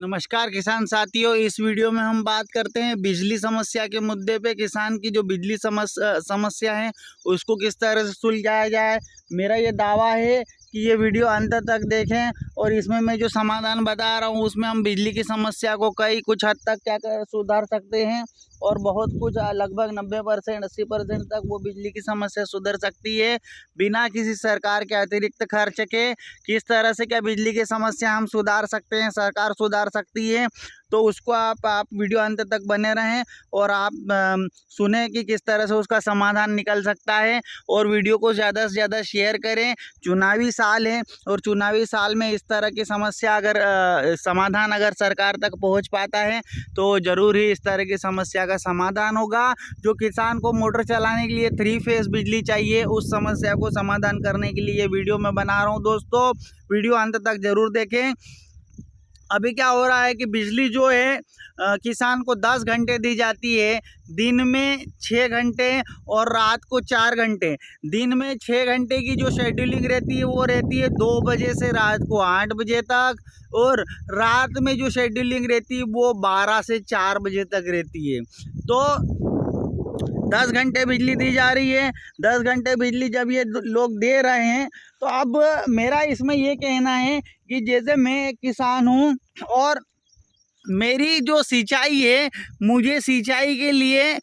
नमस्कार किसान साथियों, इस वीडियो में हम बात करते हैं बिजली समस्या के मुद्दे पे। किसान की जो बिजली समस्या है उसको किस तरह से सुलझाया जाए। मेरा ये दावा है कि ये वीडियो अंत तक देखें और इसमें मैं जो समाधान बता रहा हूँ उसमें हम बिजली की समस्या को कई कुछ हद तक सुधार सकते हैं और बहुत कुछ लगभग 90% 80% तक वो बिजली की समस्या सुधर सकती है बिना किसी सरकार के अतिरिक्त खर्च के। किस तरह से क्या बिजली की समस्या हम सुधार सकते हैं, सरकार सुधार सकती है, तो उसको आप वीडियो अंत तक बने रहें और आप सुने कि किस तरह से उसका समाधान निकल सकता है। और वीडियो को ज़्यादा से ज़्यादा शेयर करें। चुनावी साल है और चुनावी साल में इस तरह की समस्या अगर समाधान अगर सरकार तक पहुंच पाता है तो ज़रूर ही इस तरह की समस्या का समाधान होगा। जो किसान को मोटर चलाने के लिए 3 फेज बिजली चाहिए, उस समस्या को समाधान करने के लिए ये वीडियो मैं बना रहा हूँ। दोस्तों, वीडियो अंत तक ज़रूर देखें। अभी क्या हो रहा है कि बिजली जो है किसान को 10 घंटे दी जाती है, दिन में 6 घंटे और रात को 4 घंटे। दिन में 6 घंटे की जो शेड्यूलिंग रहती है वो रहती है 2 बजे से रात को 8 बजे तक, और रात में जो शेड्यूलिंग रहती है वो 12 से 4 बजे तक रहती है। तो 10 घंटे बिजली दी जा रही है। 10 घंटे बिजली जब ये लोग दे रहे हैं तो अब मेरा इसमें ये कहना है कि जैसे मैं एक किसान हूँ और मेरी जो सिंचाई है, मुझे सिंचाई के लिए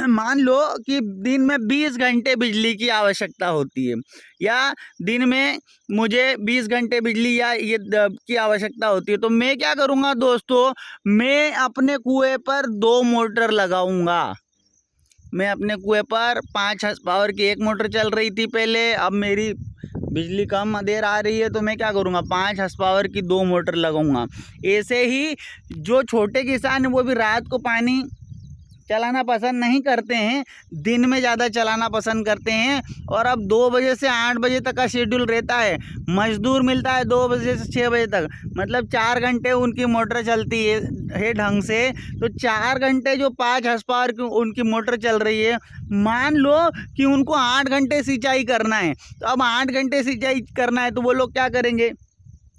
मान लो कि दिन में 20 घंटे बिजली की आवश्यकता होती है, या दिन में मुझे 20 घंटे बिजली या ये की आवश्यकता होती है, तो मैं क्या करूँगा दोस्तों, मैं अपने कुएं पर 2 मोटर लगाऊंगा। मैं अपने कुएं पर 5 हॉर्स पावर की एक मोटर चल रही थी पहले, अब मेरी बिजली कम देर आ रही है तो मैं क्या करूँगा, 5 हॉर्स पावर की 2 मोटर लगाऊंगा। ऐसे ही जो छोटे किसान हैं वो भी रात को पानी चलाना पसंद नहीं करते हैं, दिन में ज़्यादा चलाना पसंद करते हैं। और अब 2 बजे से 8 बजे तक का शेड्यूल रहता है, मजदूर मिलता है 2 बजे से 6 बजे तक, मतलब 4 घंटे उनकी मोटर चलती है ढंग से। तो 4 घंटे जो 5 हॉर्स पावर की उनकी मोटर चल रही है, मान लो कि उनको 8 घंटे सिंचाई करना है, तो अब 8 घंटे सिंचाई करना है तो वो लोग क्या करेंगे,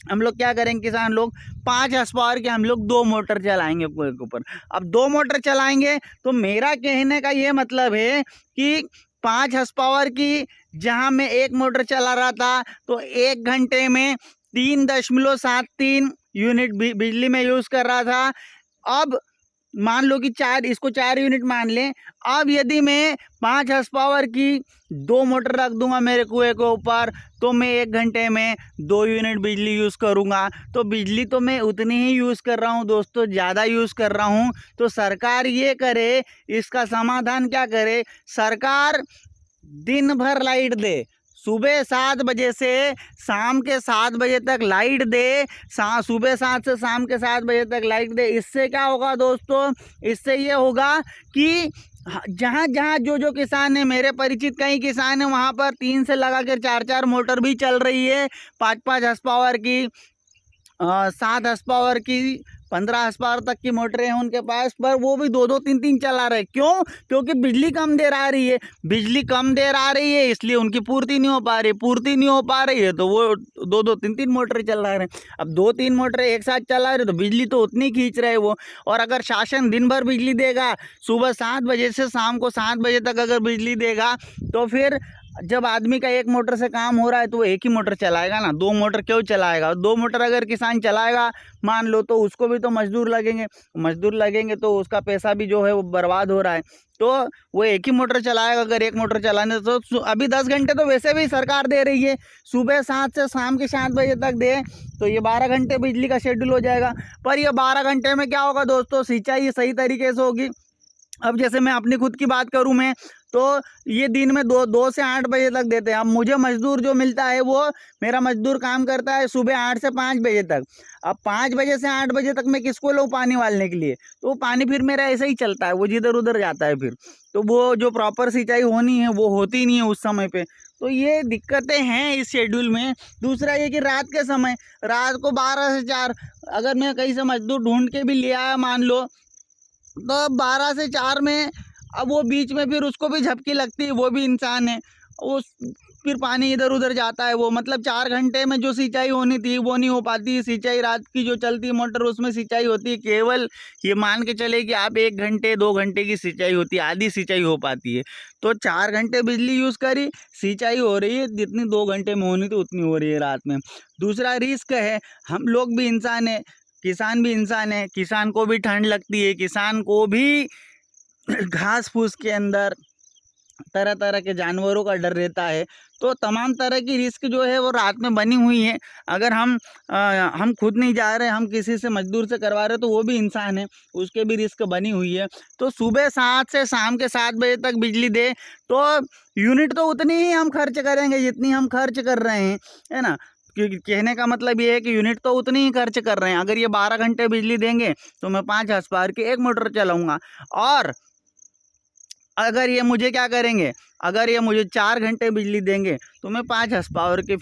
हम लोग क्या करेंगे, किसान लोग 5 हॉर्स पावर के हम लोग 2 मोटर चलाएंगे कुएं के ऊपर। अब 2 मोटर चलाएंगे तो मेरा कहने का ये मतलब है कि 5 हॉर्स पावर की जहां मैं एक मोटर चला रहा था तो 1 घंटे में 3.73 यूनिट बिजली में यूज़ कर रहा था। अब मान लो कि 4 यूनिट मान लें। अब यदि मैं 5 हॉर्स पावर की 2 मोटर रख दूंगा मेरे कुएं के ऊपर, तो मैं 1 घंटे में 2 यूनिट बिजली यूज़ करूंगा। तो बिजली तो मैं उतनी ही यूज़ कर रहा हूं दोस्तों, ज़्यादा यूज़ कर रहा हूं। तो सरकार ये करे, इसका समाधान क्या करे, सरकार दिन भर लाइट दे, सुबह 7 बजे से शाम के 7 बजे तक लाइट दे, सुबह 7 से शाम के 7 बजे तक लाइट दे। इससे क्या होगा दोस्तों, इससे ये होगा कि जहाँ जहाँ जो किसान है, मेरे परिचित कई किसान है, वहाँ पर 3 से लगा कर 4 मोटर भी चल रही है, 5 हॉर्स पावर की, 7 हॉर्स पावर की, 15 हॉर्स पावर तक की मोटरें हैं उनके पास, पर वो भी 2-2 3-3 चला रहे। क्यों? क्योंकि बिजली कम देर आ रही है। बिजली कम देर आ रही है इसलिए उनकी पूर्ति नहीं हो पा रही, पूर्ति नहीं हो पा रही है तो वो 2-2 3-3 मोटरें चला रहे हैं। अब 2-3 मोटरें एक साथ चला रहे तो बिजली तो उतनी खींच रहे वो। और अगर शासन दिन भर बिजली देगा, सुबह 7 बजे से शाम को 7 बजे तक अगर बिजली देगा, तो फिर जब आदमी का एक मोटर से काम हो रहा है तो वो एक ही मोटर चलाएगा ना, 2 मोटर क्यों चलाएगा। 2 मोटर अगर किसान चलाएगा मान लो, तो उसको भी तो मजदूर लगेंगे तो उसका पैसा भी जो है वो बर्बाद हो रहा है। तो वो एक ही मोटर चलाएगा अगर एक मोटर चलाने, तो अभी 10 घंटे तो वैसे भी सरकार दे रही है, सुबह 7 से शाम के 7 बजे तक दे, तो ये 12 घंटे बिजली का शेड्यूल हो जाएगा। पर ये 12 घंटे में क्या होगा दोस्तों, सिंचाई सही तरीके से होगी। अब जैसे मैं अपनी खुद की बात करूं, मैं तो ये दिन में 2 से 8 बजे तक देते हैं। अब मुझे मजदूर जो मिलता है, वो मेरा मजदूर काम करता है सुबह 8 से 5 बजे तक। अब 5 बजे से 8 बजे तक मैं किसको लूँ पानी वालने के लिए, तो वो पानी फिर मेरा ऐसे ही चलता है, वो जिधर उधर जाता है फिर, तो वो जो प्रॉपर सिंचाई होनी है वो होती नहीं है उस समय पे। तो ये दिक्कतें हैं इस शेड्यूल में। दूसरा ये कि रात को 12 से 4 अगर मैं कहीं से मजदूर ढूंढ के भी ले आया मान लो, तो 12 से 4 में अब वो बीच में फिर उसको भी झपकी लगती है, वो भी इंसान है। उस फिर पानी इधर उधर जाता है। वो मतलब 4 घंटे में जो सिंचाई होनी थी वो नहीं हो पाती। सिंचाई रात की जो चलती है मोटर उसमें सिंचाई होती है केवल, ये मान के चले कि आप 1 घंटे 2 घंटे की सिंचाई होती है, आधी सिंचाई हो पाती है। तो 4 घंटे बिजली यूज़ करी, सिंचाई हो रही है जितनी 2 घंटे में होनी थी उतनी हो रही है रात में। दूसरा रिस्क है, हम लोग भी इंसान है, किसान भी इंसान है, किसान को भी ठंड लगती है, किसान को भी घास फूस के अंदर तरह तरह के जानवरों का डर रहता है। तो तमाम तरह की रिस्क जो है वो रात में बनी हुई है। अगर हम खुद नहीं जा रहे, हम किसी से मजदूर से करवा रहे तो वो भी इंसान है, उसके भी रिस्क बनी हुई है। तो सुबह 7 से शाम के 7 बजे तक बिजली दे तो यूनिट तो उतनी ही हम खर्च करेंगे जितनी हम खर्च कर रहे हैं, है ना। क्योंकि कहने का मतलब ये है कि यूनिट तो उतनी ही खर्च कर रहे हैं। अगर ये 12 घंटे बिजली देंगे तो मैं 5 हॉर्स पावर की एक मोटर चलाऊँगा। और अगर ये मुझे क्या करेंगे, अगर ये मुझे 4 घंटे बिजली देंगे तो मैं 5 हॉर्स पावर के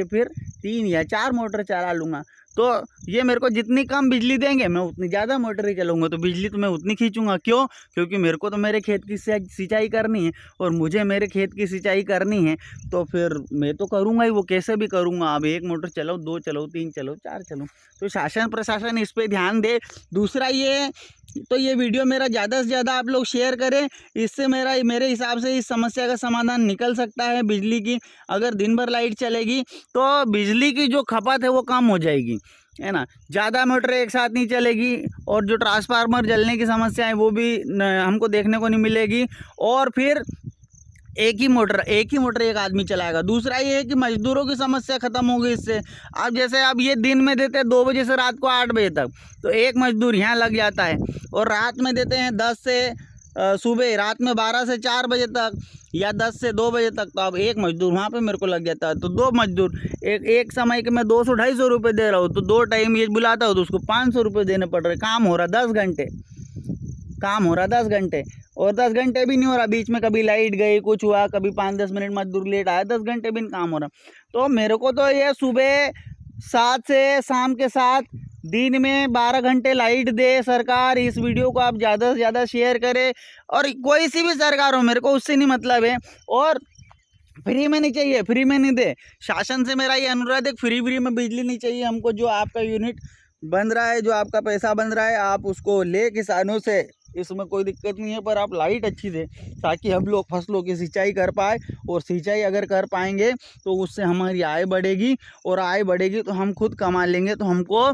फिर 3 या 4 मोटर चला लूँगा। तो ये मेरे को जितनी कम बिजली देंगे मैं उतनी ज़्यादा मोटर ही चलाऊँगा। तो बिजली तो मैं उतनी खींचूँगा, क्यों? क्योंकि मेरे को तो मेरे खेत की सिंचाई करनी है और मुझे मेरे खेत की सिंचाई करनी है, तो फिर मैं तो करूँगा ही, वो कैसे भी करूँगा। अब 1 मोटर चलाऊँ, 2 चलाऊँ, 3 चलाऊँ, 4 चलाऊँ। तो शासन प्रशासन इस पे ध्यान दे। दूसरा ये, तो ये वीडियो मेरा ज़्यादा से ज़्यादा आप लोग शेयर करें, इससे मेरे हिसाब से इस समस्या का समाधान निकल सकता है बिजली की। अगर दिन भर लाइट चलेगी तो बिजली की जो खपत है वो कम हो जाएगी, है ना। ज़्यादा मोटर एक साथ नहीं चलेगी और जो ट्रांसफार्मर जलने की समस्या है वो भी हमको देखने को नहीं मिलेगी। और फिर एक ही मोटर एक आदमी चलाएगा। दूसरा ये है कि मजदूरों की समस्या खत्म होगी इससे। अब जैसे अब ये दिन में देते हैं 2 बजे से रात को 8 बजे तक, तो एक मजदूर यहाँ लग जाता है। और रात में देते हैं 10 से सुबह, रात में 12 से 4 बजे तक या 10 से 2 बजे तक, तो अब एक मजदूर वहाँ पे मेरे को लग जाता है। तो 2 मजदूर, एक समय के मैं 200-250 रुपये दे रहा हूँ, तो 2 टाइम ये बुलाता हूँ तो उसको 500 रुपये देने पड़ रहे। काम हो रहा 10 घंटे, और 10 घंटे भी नहीं हो रहा। बीच में कभी लाइट गई, कुछ हुआ, कभी 5-10 मिनट मजदूर लेट आया, 10 घंटे भी नहीं काम हो रहा। तो मेरे को तो ये सुबह 7 से शाम के 7, दिन में 12 घंटे लाइट दे सरकार। इस वीडियो को आप ज़्यादा से ज़्यादा शेयर करें, और कोई सी भी सरकार हो मेरे को उससे नहीं मतलब है। और फ्री में नहीं चाहिए, फ्री में नहीं दे। शासन से मेरा ये अनुरोध है, फ्री में बिजली नहीं चाहिए हमको। जो आपका यूनिट बन रहा है, जो आपका पैसा बन रहा है, आप उसको ले किसानों से, इसमें कोई दिक्कत नहीं है, पर आप लाइट अच्छी दे ताकि हम लोग फसलों की सिंचाई कर पाए। और सिंचाई अगर कर पाएंगे तो उससे हमारी आय बढ़ेगी, और आय बढ़ेगी तो हम खुद कमा लेंगे। तो हमको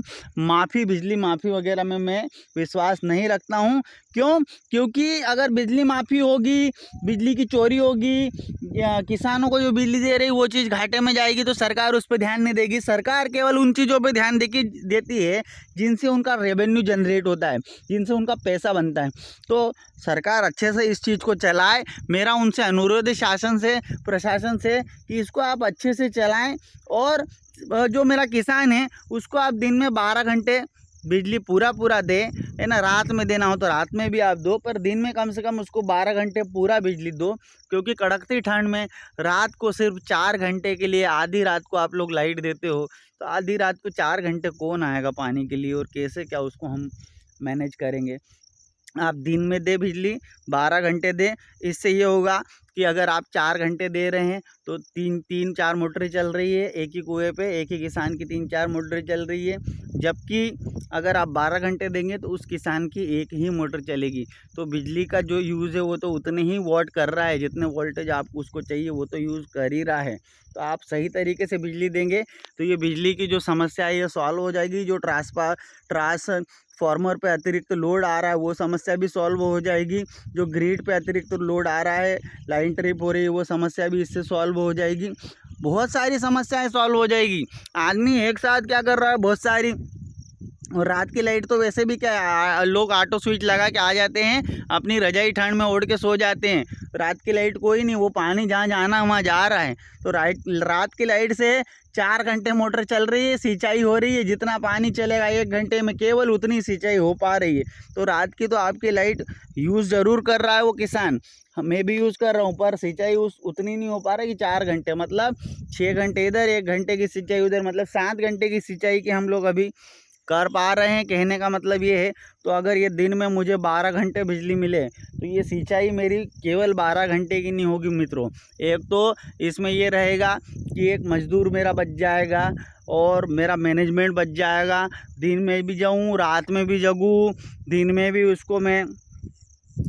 बिजली माफ़ी वगैरह में मैं विश्वास नहीं रखता हूँ। क्यों? क्योंकि अगर बिजली माफ़ी होगी, बिजली की चोरी होगी, या किसानों को जो बिजली दे रही वो चीज़ घाटे में जाएगी, तो सरकार उस पर ध्यान नहीं देगी। सरकार केवल उन चीज़ों पे ध्यान देती है जिनसे उनका रेवेन्यू जनरेट होता है, जिनसे उनका पैसा बनता है। तो सरकार अच्छे से इस चीज़ को चलाए। मेरा उनसे अनुरोध है, शासन से, प्रशासन से, कि इसको आप अच्छे से चलाएं। और जो मेरा किसान है उसको आप दिन में 12 घंटे बिजली पूरा दे, है ना। रात में देना हो तो रात में भी आप दो, पर दिन में कम से कम उसको 12 घंटे पूरा बिजली दो। क्योंकि कड़कती ठंड में रात को सिर्फ 4 घंटे के लिए, आधी रात को आप लोग लाइट देते हो, तो आधी रात को 4 घंटे कौन आएगा पानी के लिए, और कैसे क्या उसको हम मैनेज करेंगे। आप दिन में दे बिजली, 12 घंटे दे। इससे ये होगा कि अगर आप 4 घंटे दे रहे हैं तो 3-4 मोटरें चल रही है एक ही कुएं पे, एक ही किसान की 3-4 मोटरें चल रही है। जबकि अगर आप 12 घंटे देंगे तो उस किसान की एक ही मोटर चलेगी। तो बिजली का जो यूज़ है वो तो उतने ही वॉट कर रहा है, जितने वोल्टेज आपको उसको चाहिए वो तो यूज़ कर ही रहा है। तो आप सही तरीके से बिजली देंगे तो ये बिजली की जो समस्या है ये सॉल्व हो जाएगी। जो ट्रांसफार्मर पे अतिरिक्त लोड आ रहा है वो समस्या भी सॉल्व हो जाएगी। जो ग्रिड पे अतिरिक्त लोड आ रहा है, लाइन ट्रिप हो रही है, वो समस्या भी इससे सॉल्व हो जाएगी। बहुत सारी समस्याएं सॉल्व हो जाएगी। आदमी एक साथ क्या कर रहा है, बहुत सारी। और रात की लाइट तो वैसे भी क्या, लोग ऑटो स्विच लगा के आ जाते हैं, अपनी रजाई ठंड में ओढ़ के सो जाते हैं। रात की लाइट कोई नहीं, वो पानी जहाँ जाना वहाँ जा रहा है। तो रात की लाइट से 4 घंटे मोटर चल रही है, सिंचाई हो रही है। जितना पानी चलेगा 1 घंटे में केवल उतनी सिंचाई हो पा रही है। तो रात की तो आपकी लाइट यूज़ ज़रूर कर रहा है वो किसान, मैं भी यूज़ कर रहा हूँ, पर सिंचाई उतनी नहीं हो पा रही कि 4 घंटे, मतलब 6 घंटे इधर, 1 घंटे की सिंचाई उधर, मतलब 7 घंटे की सिंचाई की हम लोग अभी कर पा रहे हैं। कहने का मतलब ये है, तो अगर ये दिन में मुझे 12 घंटे बिजली मिले तो ये सिंचाई मेरी केवल 12 घंटे की नहीं होगी मित्रों। एक तो इसमें ये रहेगा कि एक मज़दूर मेरा बच जाएगा और मेरा मैनेजमेंट बच जाएगा। दिन में भी जाऊँ, रात में भी जगूँ, दिन में भी उसको मैं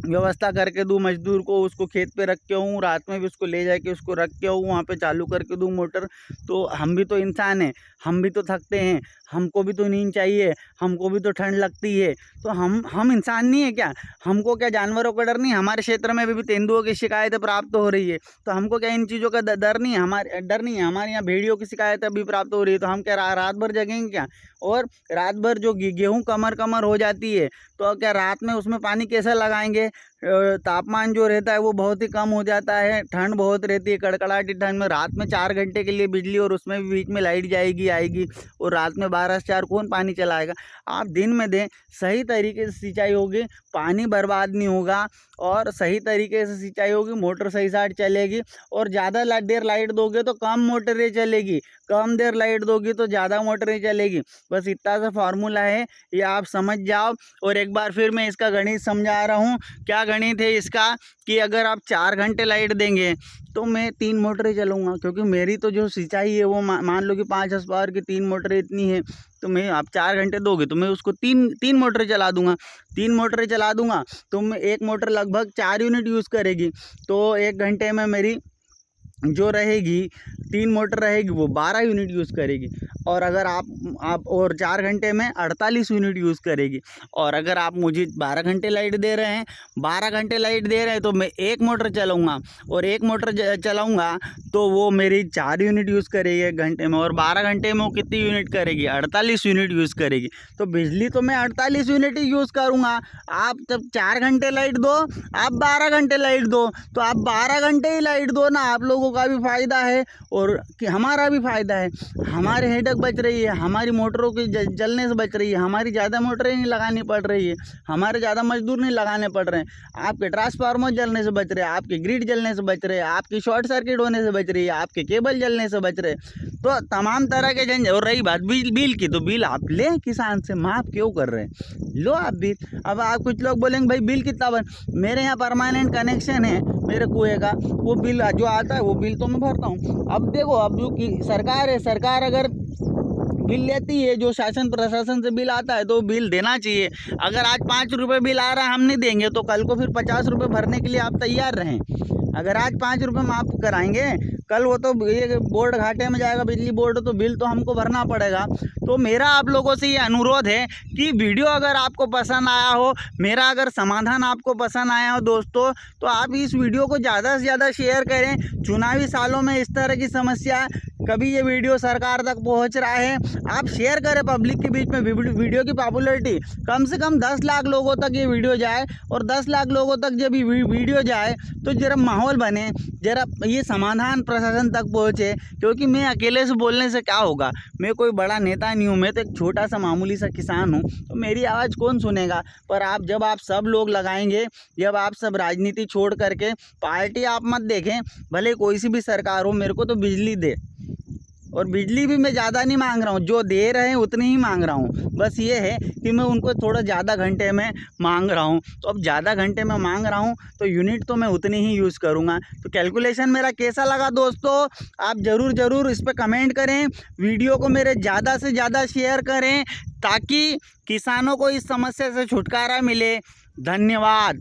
व्यवस्था करके दूँ मज़दूर को, उसको खेत पे रख के हूँ, रात में भी उसको ले जाके उसको रख के हूँ, वहाँ पे चालू करके दूँ मोटर। तो हम भी तो इंसान हैं, हम भी तो थकते हैं, हमको भी तो नींद चाहिए, हमको भी तो ठंड लगती है। तो हम इंसान नहीं है क्या? हमको क्या जानवरों का डर नहीं? हमारे क्षेत्र में भी तेंदुओं की शिकायतें प्राप्त हो रही है, तो हमको क्या इन चीज़ों का डर नहीं है? डर नहीं है। हमारे यहाँ भेड़ियों की शिकायतें अभी प्राप्त हो रही है, तो हम क्या रात भर जगेंगे क्या? और रात भर जो गेहूँ कमर हो जाती है, तो क्या रात में उसमें पानी कैसे लगाएंगे? तापमान जो रहता है वो बहुत ही कम हो जाता है, ठंड बहुत रहती है, कड़कड़ाती ठंड में रात में 4 घंटे के लिए बिजली, और उसमें भी बीच में लाइट जाएगी आएगी, और रात में 12 से 4 कौन पानी चलाएगा? आप दिन में दें, सही तरीके से सिंचाई होगी, पानी बर्बाद नहीं होगा, और सही तरीके से सिंचाई होगी, मोटर सही साइड चलेगी। और ज़्यादा देर लाइट दोगे तो कम मोटरें चलेगी, कम देर लाइट दोगी तो ज़्यादा मोटरें चलेगी। बस इतना सा फार्मूला है, ये आप समझ जाओ। और एक बार फिर मैं इसका गणित समझा रहा हूँ। क्या गणित है इसका, कि अगर आप 4 घंटे लाइट देंगे तो मैं 3 मोटरें चलाऊँगा, क्योंकि मेरी तो जो सिंचाई है वो मान लो कि 5 हॉर्स पावर की 3 मोटरें इतनी है, तो मैं आप 4 घंटे दोगे तो मैं उसको 3 मोटरें चला दूँगा। 3 मोटरें चला दूँगा तो मैं एक मोटर लगभग 4 यूनिट यूज़ करेगी, तो 1 घंटे में मेरी जो रहेगी 3 मोटर रहेगी वो 12 यूनिट यूज़ करेगी। और अगर आप और 4 घंटे में 48 यूनिट यूज़ करेगी। और अगर आप मुझे 12 घंटे लाइट दे रहे हैं, 12 घंटे लाइट दे रहे हैं, तो मैं एक मोटर चलाऊँगा, और एक मोटर चलाऊँगा तो वो मेरी 4 यूनिट यूज़ करेगी 1 घंटे में, और 12 घंटे में वो कितनी यूनिट करेगी? 48 यूनिट यूज़ करेगी। तो बिजली तो मैं 48 यूनिट ही यूज़ करूँगा। आप जब 4 घंटे लाइट दो, आप 12 घंटे लाइट दो, तो आप 12 घंटे ही लाइट दो ना, आप लोगों का भी फ़ायदा है और कि हमारा भी फ़ायदा है। हमारे हेडेक बच रही है, हमारी मोटरों की जलने से बच रही है, हमारी ज़्यादा मोटरें नहीं लगानी पड़ रही है, हमारे ज़्यादा मजदूर नहीं लगाने पड़ रहे हैं, आपके ट्रांसफार्मर जलने से बच रहे हैं, आपके ग्रिड जलने से बच रहे हैं, आपकी शॉर्ट सर्किट होने से बच रही है, आपके केबल जलने से बच रहे। तो तमाम तरह के और रही बात बिल की, तो बिल आप लें किसान से, माफ़ क्यों कर रहे हैं? लो आप बिल। अब आप कुछ लोग बोलेंगे भाई बिल कितना मेरे यहाँ परमानेंट कनेक्शन है मेरे कुएँ का, वो बिल जो आता है वो बिल तो मैं भरता हूँ। अब देखो, अब जो कि सरकार है, सरकार अगर बिल लेती है, जो शासन प्रशासन से बिल आता है तो बिल देना चाहिए। अगर आज 5 रुपये बिल आ रहा है, हम नहीं देंगे, तो कल को फिर 50 रुपये भरने के लिए आप तैयार रहें। अगर आज 5 रुपये माफ़ कराएंगे, कल वो तो ये बोर्ड घाटे में जाएगा, बिजली बोर्ड, तो बिल तो हमको भरना पड़ेगा। तो मेरा आप लोगों से ये अनुरोध है कि वीडियो अगर आपको पसंद आया हो, मेरा अगर समाधान आपको पसंद आया हो दोस्तों, तो आप इस वीडियो को ज़्यादा से ज़्यादा शेयर करें। चुनावी सालों में इस तरह की समस्या, कभी ये वीडियो सरकार तक पहुंच रहा है, आप शेयर करें पब्लिक के बीच में। वीडियो की पॉपुलैरिटी कम से कम 10 लाख लोगों तक ये वीडियो जाए, और 10 लाख लोगों तक जब ये वीडियो जाए तो जरा माहौल बने, जरा ये समाधान प्रशासन तक पहुँचे। क्योंकि मैं अकेले से बोलने से क्या होगा, मैं कोई बड़ा नेता नहीं हूँ, मैं तो एक छोटा सा मामूली सा किसान हूँ, तो मेरी आवाज़ कौन सुनेगा? पर जब आप सब लोग लगाएंगे, जब आप सब राजनीति छोड़ करके, पार्टी आप मत देखें, भले कोई सी भी सरकार हो, मेरे को तो बिजली दे। और बिजली भी मैं ज़्यादा नहीं मांग रहा हूँ, जो दे रहे हैं उतनी ही मांग रहा हूँ। बस ये है कि मैं उनको थोड़ा ज़्यादा घंटे में मांग रहा हूँ, तो अब ज़्यादा घंटे में मांग रहा हूँ तो यूनिट तो मैं उतनी ही यूज़ करूँगा। तो कैलकुलेशन मेरा कैसा लगा दोस्तों, आप ज़रूर इस पर कमेंट करें, वीडियो को मेरे ज़्यादा से ज़्यादा शेयर करें, ताकि किसानों को इस समस्या से छुटकारा मिले। धन्यवाद।